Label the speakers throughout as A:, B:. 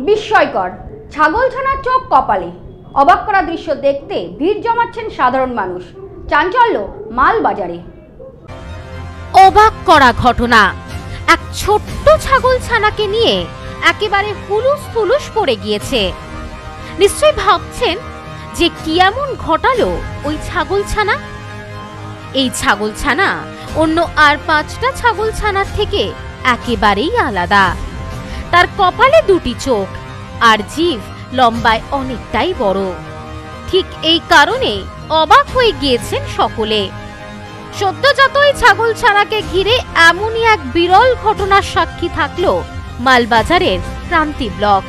A: বিস্ময়কর ছাগলছানার চোখ কপালে। অবাক করা দৃশ্য দেখতে ভিড় জমাচ্ছেন সাধারণ মানুষ। চাঞ্চল্য মালবাজারে।
B: অবাক করা ঘটনা, এক ছোট্ট ছাগলছানাকে নিয়ে একেবারে হুলুস থুলুস পড়ে গিয়েছে। নিশ্চয়ই ভাবছেন যে কি এমন ঘটালো ওই ছাগলছানা। এই ছাগলছানা অন্য আর 5টা ছাগলছানার থেকে একেবারেই আলাদা। তার কপালে 2টি চোখ আর জিভ লম্বায় অনেকটাই বড়। ঠিক এই কারণে অবাক হয়ে গিয়েছেন সকলে। সদ্যজাত এই ছাগলছানাকে ঘিরে এমনই এক বিরল ঘটনার সাক্ষী থাকলো মালবাজারের ক্রান্তি ব্লক।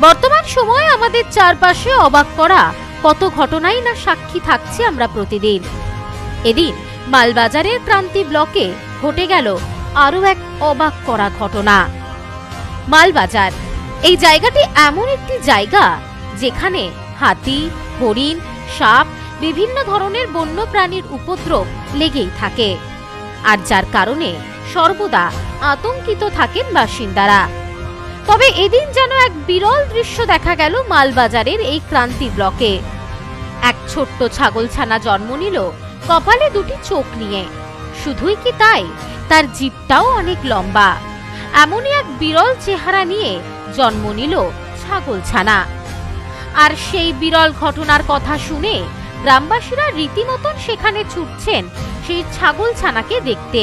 B: বর্তমান সময়ে আমাদের চারপাশে অবাক করা কত ঘটনাই না সাক্ষী থাকছি আমরা প্রতিদিন। এদিন মালবাজারের ক্রান্তি ব্লকে ঘটে গেল আরো এক অবাক করা ঘটনা। মালবাজার এই জায়গাটি এমন একটি জায়গা যেখানে হাতি, হরিণ, সাপ, বিভিন্ন ধরনের বন্য প্রাণীর উপদ্রব লেগেই থাকে, আর যার কারণে সর্বদা আতঙ্কিত থাকেন বাসিন্দারা। তবে এদিন যেন এক বিরল দৃশ্য দেখা গেল মালবাজারের এই ক্রান্তি ব্লকে। এক ছোট্ট ছাগলছানা জন্ম নিল কপালে 2টি চোখ নিয়ে। শুধুই কি তাই, তার জিভটাও অনেক লম্বা। এমনই এক বিরল চেহারা নিয়ে জন্ম নিল ছাগলছানা। আর সেই বিরল ঘটনার কথা শুনে গ্রামবাসীরা রীতিমতন সেখানে ছুটছেন সেই ছাগলছানাকে দেখতে।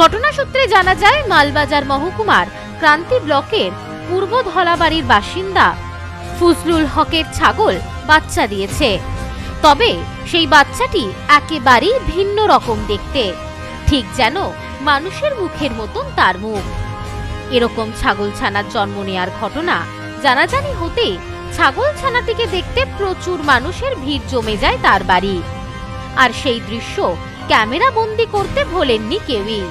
B: ঘটনা সূত্রে জানা যায়, মালবাজার মহকুমার ক্রান্তি ব্লকের পূর্ব ধলাবাড়ির বাসিন্দা ফজলুল হকের ছাগল বাচ্চা দিয়েছে। তবে সেই বাচ্চাটি একেবারেই ভিন্ন রকম দেখতে, ঠিক যেন মানুষের মুখের মতন তার মুখ। এরকম ছাগলছানার জন্ম নেয়ার ঘটনা জানাজানি হতে ছাগলছানাটিকে দেখতে প্রচুর মানুষের ভিড় জমে যায় তার বাড়ি। আর সেই দৃশ্য ক্যামেরা বন্দি করতে ভোলেননি কেউই।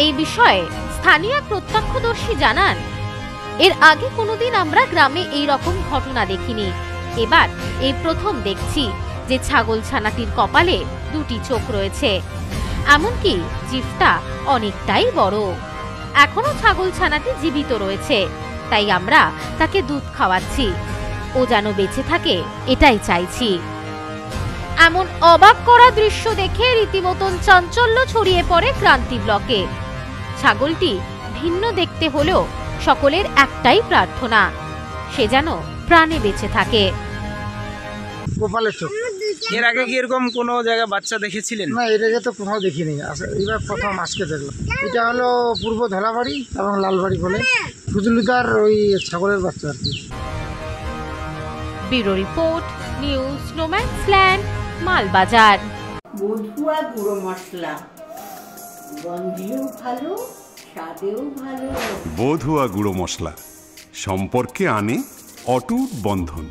B: এই বিষয়ে স্থানীয় প্রত্যক্ষদর্শী জানান, এর আগে কোনোদিন আমরা গ্রামে এই রকম ঘটনা দেখিনি। এবার এই প্রথম দেখছি যে ছাগলছানাটির কপালে 2টি চোখ রয়েছে, এমনকি জিভটা অনেকটাই বড়। এখনো ছাগলছানাটি জীবিত রয়েছে, তাই আমরা তাকে দুধ খাওয়াচ্ছি। ও যেন বেঁচে থাকে এটাই চাইছি। এমন অবাক করা দৃশ্য দেখে রীতিমতন চাঞ্চল্য ছড়িয়ে পড়ে ক্রান্তি ব্লকে। ছাগলটি ভিন্ন দেখতে হলেও সকলের একটাই প্রার্থনা, সে যেন প্রাণে বেঁচে থাকে।
C: গোপালের চোখ।
D: এর আগে কি এরকম কোনো জায়গায় বাচ্চা দেখেছিলেন?
C: না, এর আগে তো কোথাও দেখিনি, এবার প্রথম আজকে দেখলাম। এটা হলো পূর্ব ধলাবাড়ি এবং লালবাড়ি বলে ফজলুদার ওই ছাগলের বাচ্চা আর কি।
B: Bureau report, news no man's land, Malbazar.
E: বধুয়া গুঁড়ো মশলা, গন্ধেও ভালো, স্বাদেও ভালো।
F: বধুয়া গুঁড়ো মশলা সম্পর্কে আনে অটুট বন্ধন।